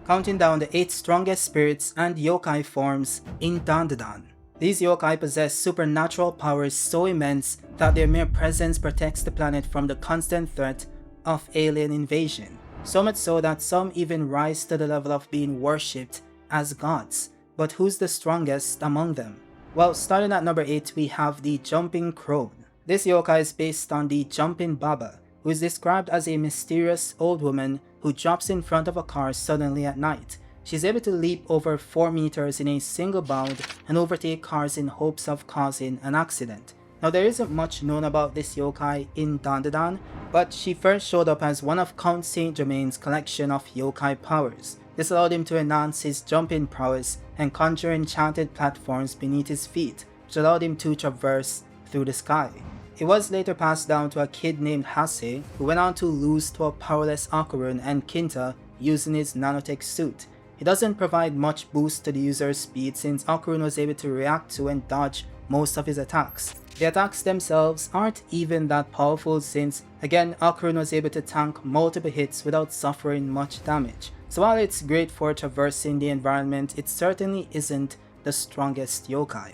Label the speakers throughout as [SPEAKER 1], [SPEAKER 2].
[SPEAKER 1] counting down the 8 strongest spirits and yokai forms in Dandadan. These yokai possess supernatural powers so immense that their mere presence protects the planet from the constant threat of alien invasion. So much so that some even rise to the level of being worshipped as gods. But who's the strongest among them? Well, starting at number 8, we have the Jumping Crone. This yokai is based on the Jumping Baba, who is described as a mysterious old woman who drops in front of a car suddenly at night. She's able to leap over 4 meters in a single bound and overtake cars in hopes of causing an accident. Now, there isn't much known about this yokai in Dandadan, but she first showed up as one of Count Saint Germain's collection of yokai powers. This allowed him to enhance his jumping prowess and conjure enchanted platforms beneath his feet, which allowed him to traverse through the sky. It was later passed down to a kid named Hase, who went on to lose to a powerless Okarun and Kinta using his nanotech suit. It doesn't provide much boost to the user's speed since Okarun was able to react to and dodge most of his attacks. The attacks themselves aren't even that powerful since, again, Okarun was able to tank multiple hits without suffering much damage. So while it's great for traversing the environment, it certainly isn't the strongest yokai.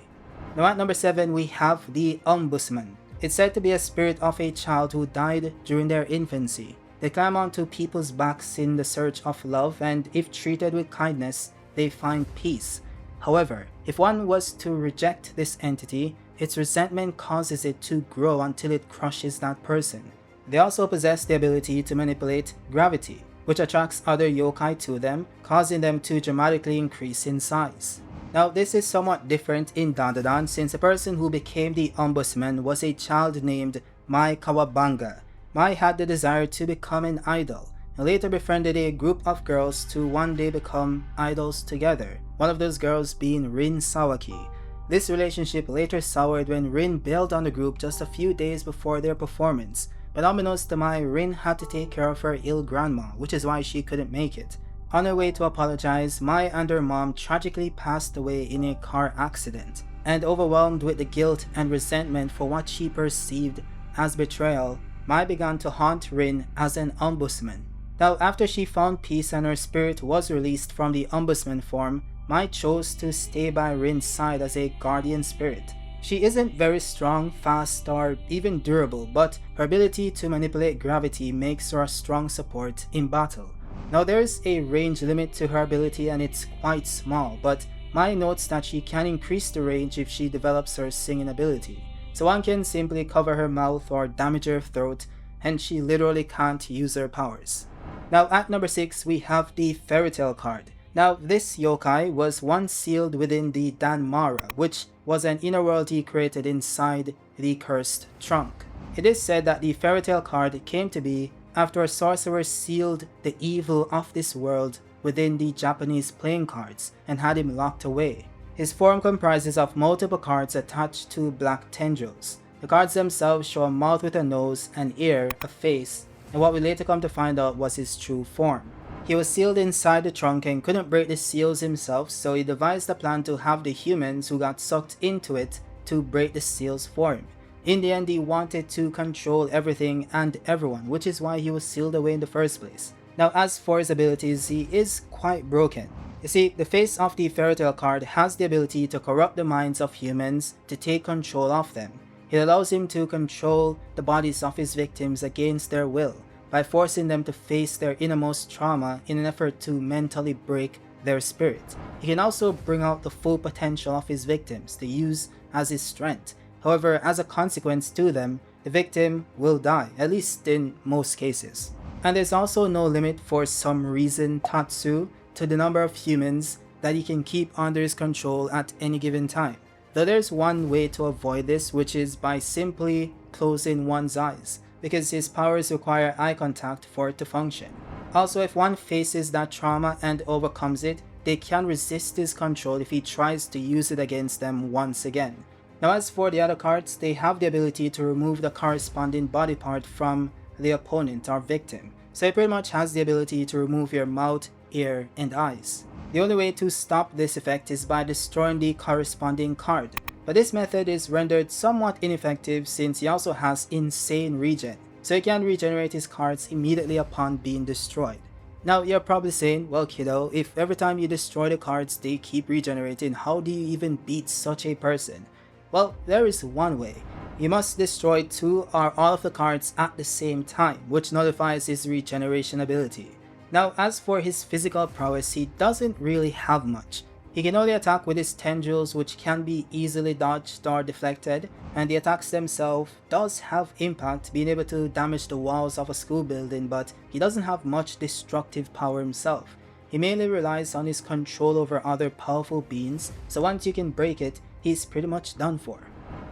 [SPEAKER 1] Now at number 7, we have the Umbusman. It's said to be a spirit of a child who died during their infancy. They climb onto people's backs in the search of love, and if treated with kindness, they find peace. However, if one was to reject this entity, its resentment causes it to grow until it crushes that person. They also possess the ability to manipulate gravity, which attracts other yokai to them, causing them to dramatically increase in size. Now, this is somewhat different in Dandadan since the person who became the Umbusman was a child named Mai Kawabanga. Mai had the desire to become an idol, and later befriended a group of girls to one day become idols together, one of those girls being Rin Sawaki. This relationship later soured when Rin bailed on the group just a few days before their performance, but unbeknownst to Mai, Rin had to take care of her ill grandma, which is why she couldn't make it. On her way to apologize, Mai and her mom tragically passed away in a car accident, and overwhelmed with the guilt and resentment for what she perceived as betrayal, Mai began to haunt Rin as an Umbusman. Now, after she found peace and her spirit was released from the Umbusman form, Mai chose to stay by Rin's side as a guardian spirit. She isn't very strong, fast, or even durable, but her ability to manipulate gravity makes her a strong support in battle. Now, there's a range limit to her ability and it's quite small, but Mai notes that she can increase the range if she develops her singing ability. So one can simply cover her mouth or damage her throat, and she literally can't use her powers. Now at number 6, we have the Fairy Tale card. Now this yokai was once sealed within the Danmara, which was an inner world he created inside the cursed trunk. It is said that the Fairy Tale card came to be after a sorcerer sealed the evil of this world within the Japanese playing cards and had him locked away. His form comprises of multiple cards attached to black tendrils. The cards themselves show a mouth with a nose, an ear, a face, and what we later come to find out was his true form. He was sealed inside the trunk and couldn't break the seals himself, so he devised a plan to have the humans who got sucked into it to break the seals for him. In the end, he wanted to control everything and everyone, which is why he was sealed away in the first place. Now as for his abilities, he is quite broken. You see, the face of the Fairy Tale card has the ability to corrupt the minds of humans to take control of them. It allows him to control the bodies of his victims against their will, by forcing them to face their innermost trauma in an effort to mentally break their spirit. He can also bring out the full potential of his victims to use as his strength. However, as a consequence to them, the victim will die, at least in most cases. And there's also no limit for some reason Tatsu to the number of humans that he can keep under his control at any given time. Though there's one way to avoid this, which is by simply closing one's eyes, because his powers require eye contact for it to function. Also, if one faces that trauma and overcomes it, they can resist his control if he tries to use it against them once again. Now as for the other cards, they have the ability to remove the corresponding body part from the opponent or victim. So it pretty much has the ability to remove your mouth, ear, and eyes. The only way to stop this effect is by destroying the corresponding card, but this method is rendered somewhat ineffective since he also has insane regen, so he can regenerate his cards immediately upon being destroyed. Now you're probably saying, well kiddo, if every time you destroy the cards they keep regenerating, how do you even beat such a person? Well, there is one way. You must destroy 2 or all of the cards at the same time, which nullifies his regeneration ability. Now as for his physical prowess, he doesn't really have much. He can only attack with his tendrils, which can be easily dodged or deflected, and the attacks themselves does have impact, being able to damage the walls of a school building, but he doesn't have much destructive power himself. He mainly relies on his control over other powerful beings, so once you can break it, he's pretty much done for.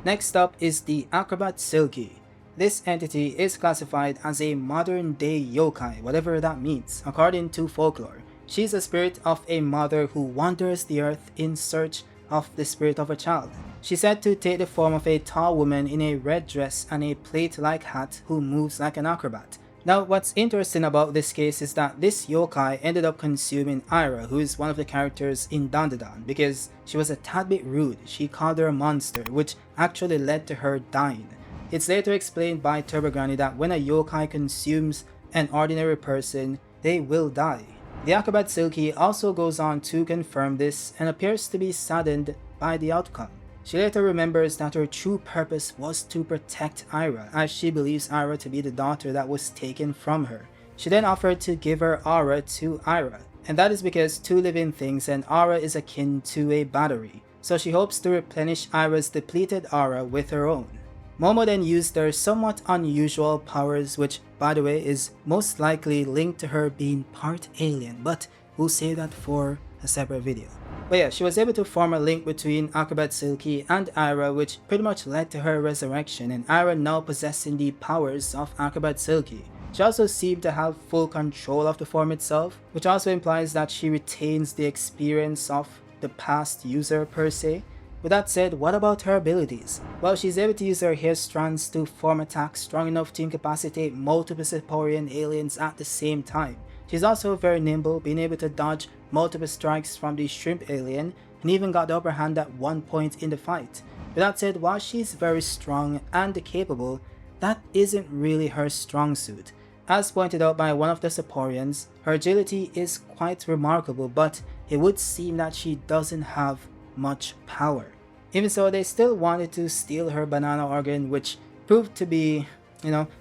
[SPEAKER 1] Next up is the Acrobat Silky. This entity is classified as a modern day yokai, whatever that means, according to folklore. She's a spirit of a mother who wanders the earth in search of the spirit of a child. She's said to take the form of a tall woman in a red dress and a plate-like hat who moves like an acrobat. Now what's interesting about this case is that this yokai ended up consuming Ira, who is one of the characters in Dandadan, because she was a tad bit rude. She called her a monster, which actually led to her dying. It's later explained by Turbogranny that when a yokai consumes an ordinary person, they will die. The Acrobat Silky also goes on to confirm this and appears to be saddened by the outcome. She later remembers that her true purpose was to protect Ira, as she believes Ira to be the daughter that was taken from her. She then offered to give her aura to Ira, and that is because 2 living things and aura is akin to a battery, so she hopes to replenish Ira's depleted aura with her own. Momo then used their somewhat unusual powers, which by the way is most likely linked to her being part alien, but we'll save that for a separate video. But yeah, she was able to form a link between Acrobat Silky and Ira, which pretty much led to her resurrection, and Ira now possessing the powers of Acrobat Silky. She also seemed to have full control of the form itself, which also implies that she retains the experience of the past user per se. With that said, what about her abilities? Well, she's able to use her hair strands to form attacks strong enough to incapacitate multiple Seporian aliens at the same time. She's also very nimble, being able to dodge multiple strikes from the shrimp alien, and even got the upper hand at one point in the fight. With that said, while she's very strong and capable, that isn't really her strong suit. As pointed out by one of the Seporians, her agility is quite remarkable, but it would seem that she doesn't have much power. Even so, they still wanted to steal her banana organ, which proved to be,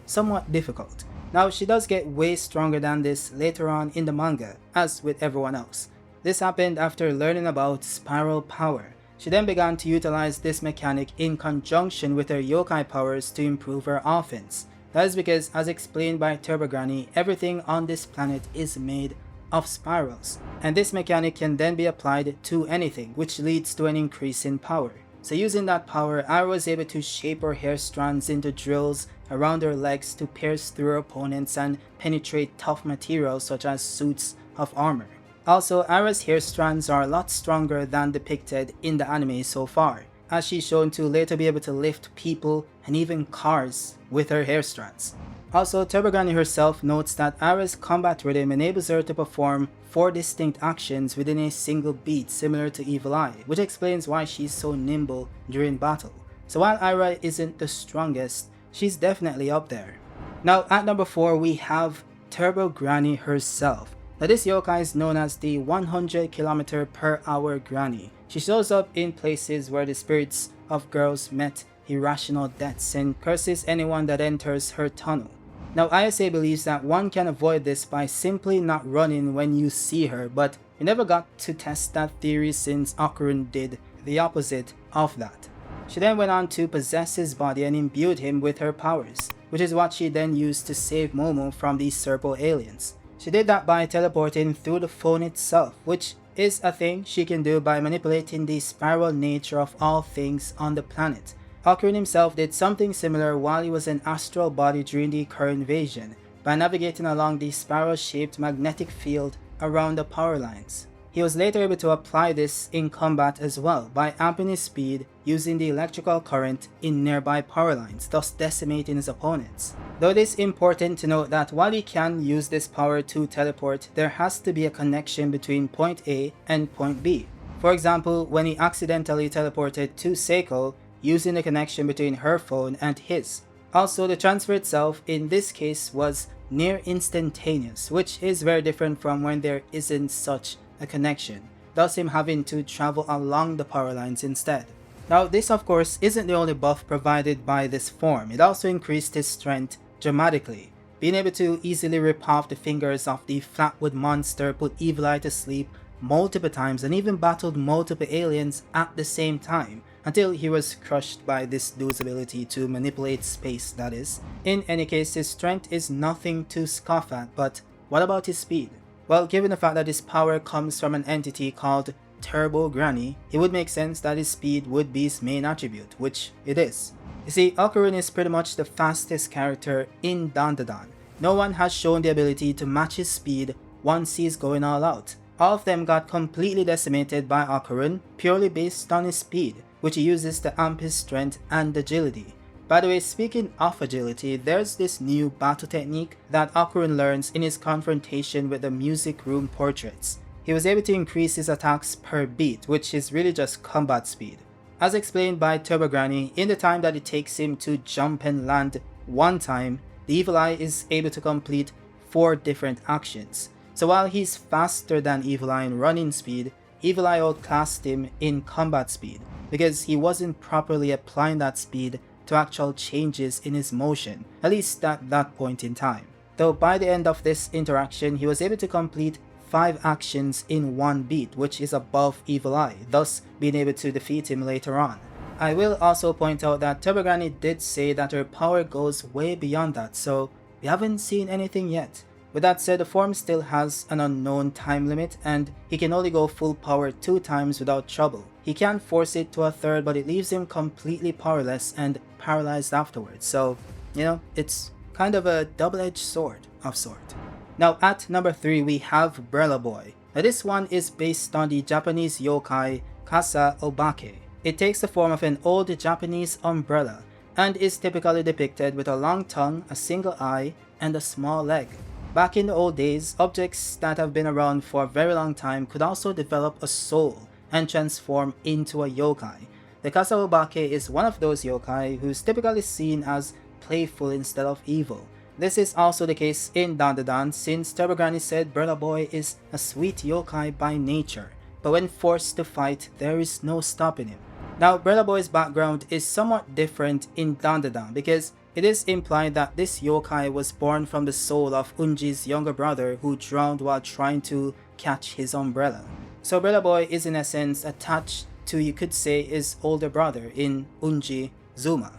[SPEAKER 1] somewhat difficult. Now, she does get way stronger than this later on in the manga, as with everyone else. This happened after learning about spiral power. She then began to utilize this mechanic in conjunction with her yokai powers to improve her offense. That is because, as explained by Turbogranny, everything on this planet is made of spirals, and this mechanic can then be applied to anything, which leads to an increase in power. So using that power, Ira was able to shape her hair strands into drills around her legs to pierce through her opponents and penetrate tough materials such as suits of armor. Also, Ira's hair strands are a lot stronger than depicted in the anime so far, as she's shown to later be able to lift people and even cars with her hair strands. Also, Turbogranny herself notes that Ira's combat rhythm enables her to perform 4 distinct actions within a single beat, similar to Evil Eye, which explains why she's so nimble during battle. So while Ira isn't the strongest, she's definitely up there. Now at number 4 we have Turbogranny herself. Now this yokai is known as the 100 km/h granny. She shows up in places where the spirits of girls met irrational deaths and curses anyone that enters her tunnel. Now ISA believes that one can avoid this by simply not running when you see her, but we never got to test that theory since Okarun did the opposite of that. She then went on to possess his body and imbued him with her powers, which is what she then used to save Momo from these Serpo aliens. She did that by teleporting through the phone itself, which is a thing she can do by manipulating the spiral nature of all things on the planet. Okarun himself did something similar while he was in astral body during the current invasion, by navigating along the spiral-shaped magnetic field around the power lines. He was later able to apply this in combat as well, by amping his speed using the electrical current in nearby power lines, thus decimating his opponents. Though it is important to note that while he can use this power to teleport, there has to be a connection between point A and point B. For example, when he accidentally teleported to Seiko, using the connection between her phone and his. Also, the transfer itself in this case was near instantaneous, which is very different from when there isn't such a connection, thus him having to travel along the power lines instead. Now this of course isn't the only buff provided by this form, it also increased his strength dramatically. Being able to easily rip off the fingers of the flatwood monster, put Evil Eye to sleep multiple times, and even battled multiple aliens at the same time, until he was crushed by this dude's ability to manipulate space, that is. In any case, his strength is nothing to scoff at, but what about his speed? Well, given the fact that his power comes from an entity called Turbo Granny, it would make sense that his speed would be his main attribute, which it is. You see, Okarun is pretty much the fastest character in Dandadan. No one has shown the ability to match his speed once he's going all out. All of them got completely decimated by Okarun purely based on his speed, which he uses to amp his strength and agility. By the way, speaking of agility, there's this new battle technique that Okarun learns in his confrontation with the music room portraits. He was able to increase his attacks per beat, which is really just combat speed. As explained by Turbo Granny, in the time that it takes him to jump and land one time, the Evil Eye is able to complete 4 different actions. So while he's faster than Evil Eye in running speed, Evil Eye outclassed him in combat speed, because he wasn't properly applying that speed to actual changes in his motion, at least at that point in time. Though by the end of this interaction, he was able to complete 5 actions in 1 beat, which is above Evil Eye, thus being able to defeat him later on. I will also point out that Turbo Granny did say that her power goes way beyond that, so we haven't seen anything yet. With that said, the form still has an unknown time limit, and he can only go full power 2 times without trouble. He can force it to a third, but it leaves him completely powerless and paralyzed afterwards, so, you know, it's kind of a double-edged sword of sort. Now at number 3 we have Brella Boy. Now this one is based on the Japanese yokai Kasa Obake. It takes the form of an old Japanese umbrella, and is typically depicted with a long tongue, a single eye, and a small leg. Back in the old days, objects that have been around for a very long time could also develop a soul and transform into a yokai. The Kasa Obake is one of those yokai who's typically seen as playful instead of evil. This is also the case in Dandadan, since Turbo Granny said Brella Boy is a sweet yokai by nature, but when forced to fight, there is no stopping him. Now, Brella Boy's background is somewhat different in Dandadan, because it is implied that this yokai was born from the soul of Unji's younger brother who drowned while trying to catch his umbrella. So Brella Boy is in essence attached to, you could say, his older brother in Unji Zuma.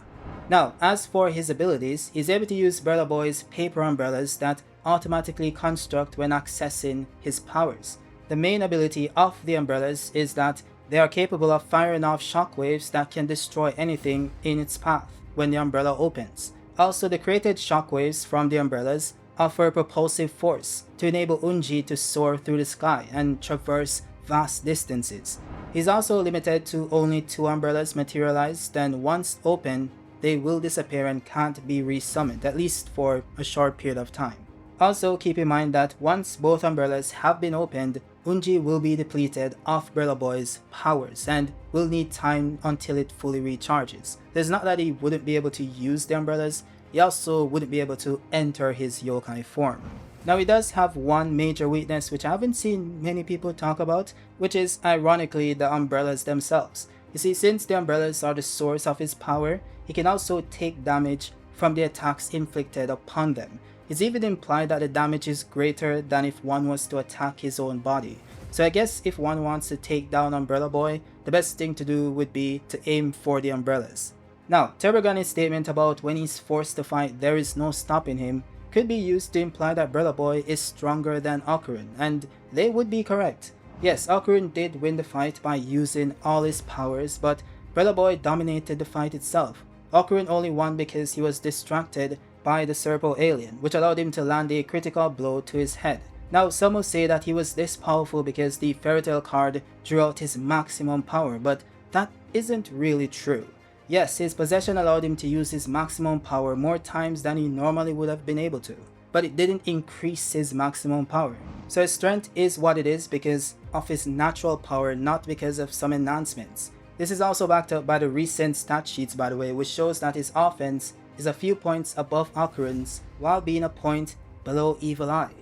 [SPEAKER 1] Now, as for his abilities, he's able to use Brella Boy's paper umbrellas that automatically construct when accessing his powers. The main ability of the umbrellas is that they are capable of firing off shockwaves that can destroy anything in its path when the umbrella opens. Also, the created shockwaves from the umbrellas offer propulsive force to enable Unji to soar through the sky and traverse vast distances. He's also limited to only 2 umbrellas materialized, and once open, they will disappear and can't be resummoned, at least for a short period of time. Also, keep in mind that once both umbrellas have been opened, Unji will be depleted of Brella Boy's powers and will need time until it fully recharges. It's not that he wouldn't be able to use the umbrellas, he also wouldn't be able to enter his yokai form. Now he does have one major weakness which I haven't seen many people talk about, which is ironically the umbrellas themselves. You see, since the umbrellas are the source of his power, he can also take damage from the attacks inflicted upon them. It's even implied that the damage is greater than if one was to attack his own body. So I guess if one wants to take down Umbrella Boy, the best thing to do would be to aim for the umbrellas. Now, Turbo Granny's statement about when he's forced to fight there is no stopping him could be used to imply that Brella Boy is stronger than Okarun, and they would be correct. Yes, Okarun did win the fight by using all his powers, but Brella Boy dominated the fight itself. Okarun only won because he was distracted by the Serpo alien, which allowed him to land a critical blow to his head. Now, some will say that he was this powerful because the Fairy Tail card drew out his maximum power, but that isn't really true. Yes, his possession allowed him to use his maximum power more times than he normally would have been able to, but it didn't increase his maximum power. So his strength is what it is because of his natural power, not because of some enhancements. This is also backed up by the recent stat sheets, by the way, which shows that his offense is a few points above Okarun's while being a point below Evil Eye.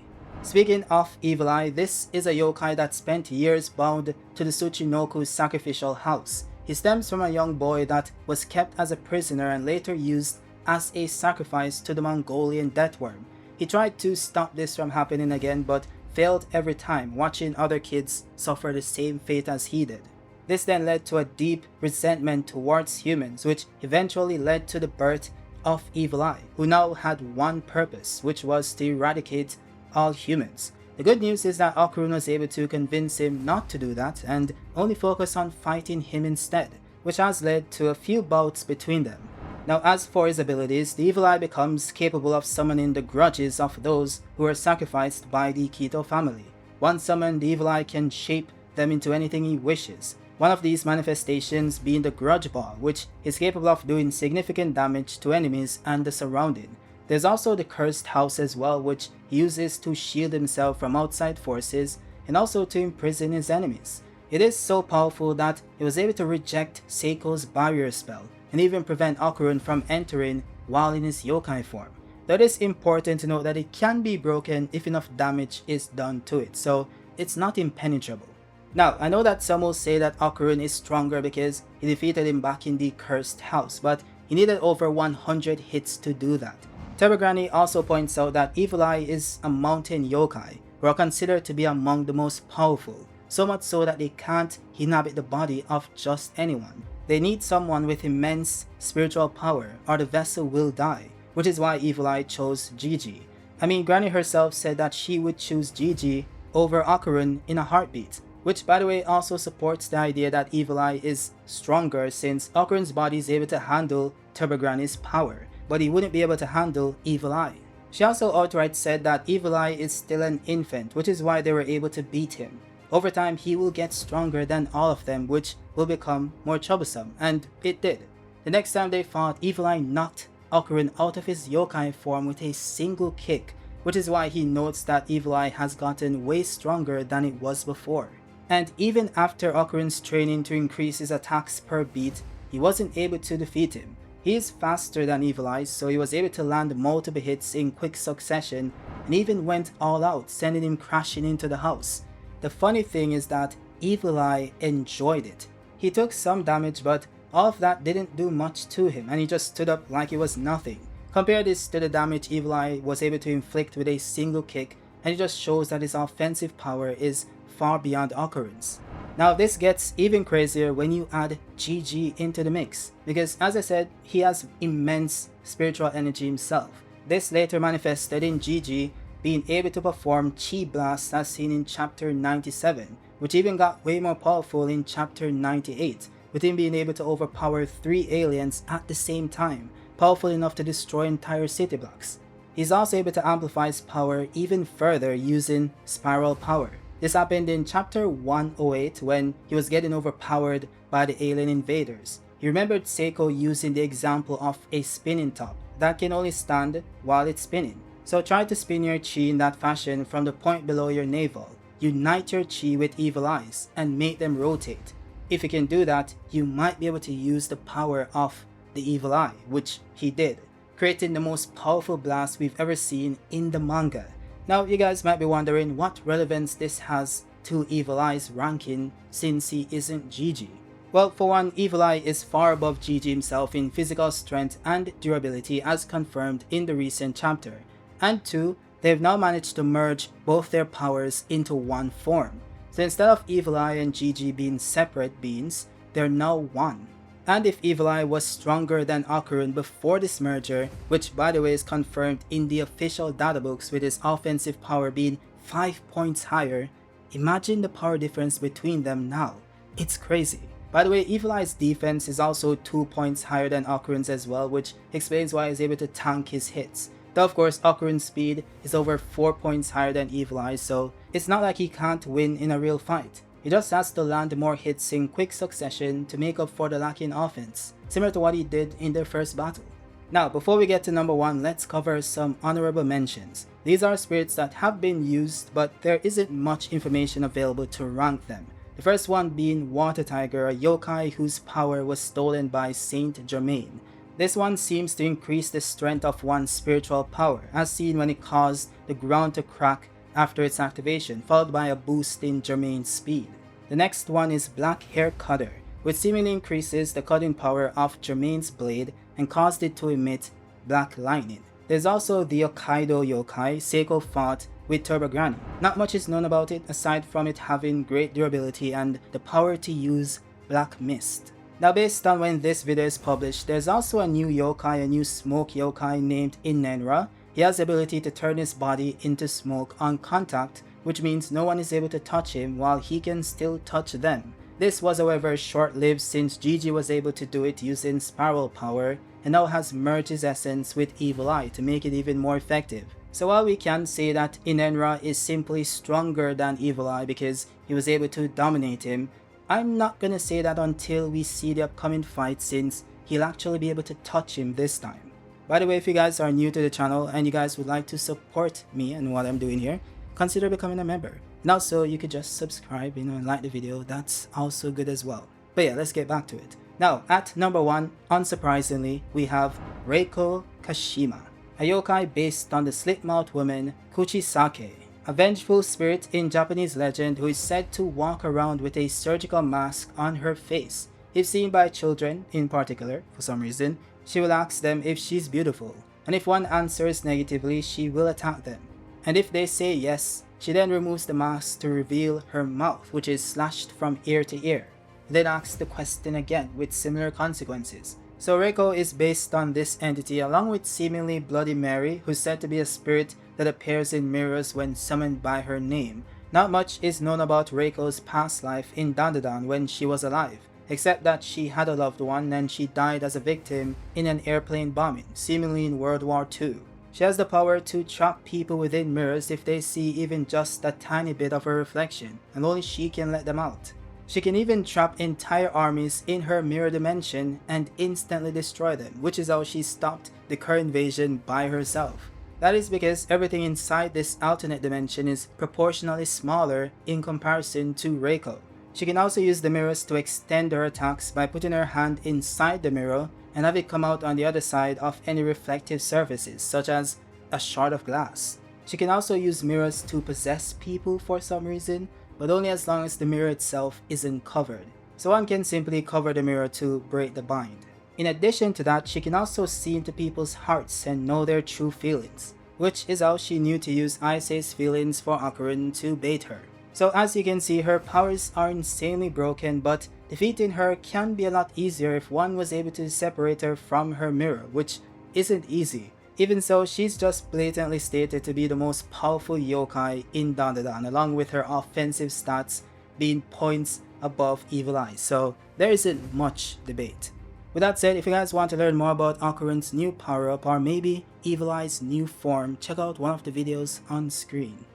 [SPEAKER 1] Speaking of Evil Eye, this is a yokai that spent years bound to the Tsuchinoku sacrificial house. He stems from a young boy that was kept as a prisoner and later used as a sacrifice to the Mongolian deathworm. He tried to stop this from happening again but failed every time, watching other kids suffer the same fate as he did. This then led to a deep resentment towards humans, which eventually led to the birth of Evil Eye, who now had one purpose, which was to eradicate all humans. The good news is that Okarun was able to convince him not to do that and only focus on fighting him instead, which has led to a few bouts between them. Now, as for his abilities, the Evil Eye becomes capable of summoning the grudges of those who were sacrificed by the Kito family. Once summoned, the Evil Eye can shape them into anything he wishes. One of these manifestations being the Grudge Ball, which is capable of doing significant damage to enemies and the surrounding. There's also the Cursed House as well, which he uses to shield himself from outside forces and also to imprison his enemies. It is so powerful that he was able to reject Seiko's barrier spell and even prevent Okarun from entering while in his yokai form. Though it is important to note that it can be broken if enough damage is done to it, so it's not impenetrable. Now, I know that some will say that Okarun is stronger because he defeated him back in the Cursed House, but he needed over 100 hits to do that. Tebagrani also points out that Evil Eye is a mountain yokai, who are considered to be among the most powerful, so much so that they can't inhabit the body of just anyone. They need someone with immense spiritual power or the vessel will die, which is why Evil Eye chose Gigi. I mean, Granny herself said that she would choose Gigi over Okarun in a heartbeat, which by the way also supports the idea that Evil Eye is stronger since Okarun's body is able to handle Tebagrani's power, but he wouldn't be able to handle Evil Eye. She also outright said that Evil Eye is still an infant, which is why they were able to beat him. Over time, he will get stronger than all of them, which will become more troublesome, and it did. The next time they fought, Evil Eye knocked Okarun out of his yokai form with a single kick, which is why he notes that Evil Eye has gotten way stronger than it was before. And even after Okarun's training to increase his attacks per beat, he wasn't able to defeat him. He is faster than Evil Eye, so he was able to land multiple hits in quick succession and even went all out, sending him crashing into the house. The funny thing is that Evil Eye enjoyed it. He took some damage, but all of that didn't do much to him and he just stood up like it was nothing. Compare this to the damage Evil Eye was able to inflict with a single kick, and it just shows that his offensive power is far beyond Okarun's. Now this gets even crazier when you add Gigi into the mix, because as I said, he has immense spiritual energy himself. This later manifested in Gigi being able to perform Chi Blasts as seen in chapter 97, which even got way more powerful in chapter 98, with him being able to overpower 3 aliens at the same time, powerful enough to destroy entire city blocks. He's also able to amplify his power even further using Spiral Power. This happened in chapter 108 when he was getting overpowered by the alien invaders. He remembered Seiko using the example of a spinning top that can only stand while it's spinning. So try to spin your chi in that fashion from the point below your navel. Unite your chi with Evil Eyes and make them rotate. If you can do that, you might be able to use the power of the Evil Eye, which he did, creating the most powerful blast we've ever seen in the manga. Now you guys might be wondering what relevance this has to Evil Eye's ranking since he isn't Gigi. Well, for one, Evil Eye is far above Gigi himself in physical strength and durability as confirmed in the recent chapter. And two, they've now managed to merge both their powers into one form. So instead of Evil Eye and Gigi being separate beings, they're now one. And if Evil Eye was stronger than Okarun before this merger, which by the way is confirmed in the official databooks with his offensive power being 5 points higher, imagine the power difference between them now. It's crazy. By the way, Evil Eye's defense is also 2 points higher than Okarun's as well, which explains why he's able to tank his hits. Though of course Okarun's speed is over 4 points higher than Evil Eye's, so it's not like he can't win in a real fight. He just has to land more hits in quick succession to make up for the lacking offense, similar to what he did in their first battle. Now, before we get to number 1, let's cover some honorable mentions. These are spirits that have been used, but there isn't much information available to rank them. The first one being Water Tiger, a yokai whose power was stolen by Saint Germain. This one seems to increase the strength of one's spiritual power, as seen when it caused the ground to crack after its activation, followed by a boost in Jermaine's speed. The next one is Black Hair Cutter, which seemingly increases the cutting power of Jermaine's blade and caused it to emit black lightning. There's also the Hokkaido yokai Seiko fought with Turbo Granny. Not much is known about it aside from it having great durability and the power to use black mist. Now based on when this video is published, there's also a new yokai, a new smoke yokai named Inenra. He has the ability to turn his body into smoke on contact, which means no one is able to touch him while he can still touch them. This was however short-lived since Gigi was able to do it using spiral power and now has merged his essence with Evil Eye to make it even more effective. So while we can say that Inenra is simply stronger than Evil Eye because he was able to dominate him, I'm not gonna say that until we see the upcoming fight since he'll actually be able to touch him this time. By the way, if you guys are new to the channel and you guys would like to support me and what I'm doing here, consider becoming a member. And also you could just subscribe, and like the video, that's also good as well. But yeah, let's get back to it. Now at number 1, unsurprisingly, we have Reiko Kashima, a yokai based on the slit-mouthed woman Kuchisake, a vengeful spirit in Japanese legend who is said to walk around with a surgical mask on her face. If seen by children in particular, for some reason, she will ask them if she's beautiful, and if one answers negatively, she will attack them. And if they say yes, she then removes the mask to reveal her mouth, which is slashed from ear to ear, then asks the question again with similar consequences. So Reiko is based on this entity along with seemingly Bloody Mary, who's said to be a spirit that appears in mirrors when summoned by her name. Not much is known about Reiko's past life in Dandadan when she was alive, except that she had a loved one and she died as a victim in an airplane bombing, seemingly in World War II. She has the power to trap people within mirrors if they see even just a tiny bit of her reflection, and only she can let them out. She can even trap entire armies in her mirror dimension and instantly destroy them, which is how she stopped the current invasion by herself. That is because everything inside this alternate dimension is proportionally smaller in comparison to Reiko. She can also use the mirrors to extend her attacks by putting her hand inside the mirror and have it come out on the other side of any reflective surfaces, such as a shard of glass. She can also use mirrors to possess people for some reason, but only as long as the mirror itself isn't covered. So one can simply cover the mirror to break the bind. In addition to that, she can also see into people's hearts and know their true feelings, which is how she knew to use Aisei's feelings for Okarun to bait her. So as you can see, her powers are insanely broken, but defeating her can be a lot easier if one was able to separate her from her mirror, which isn't easy. Even so, she's just blatantly stated to be the most powerful yokai in Dandadan, along with her offensive stats being points above Evil Eye, so there isn't much debate. With that said, if you guys want to learn more about Okarun's new power-up or maybe Evil Eye's new form, check out one of the videos on screen.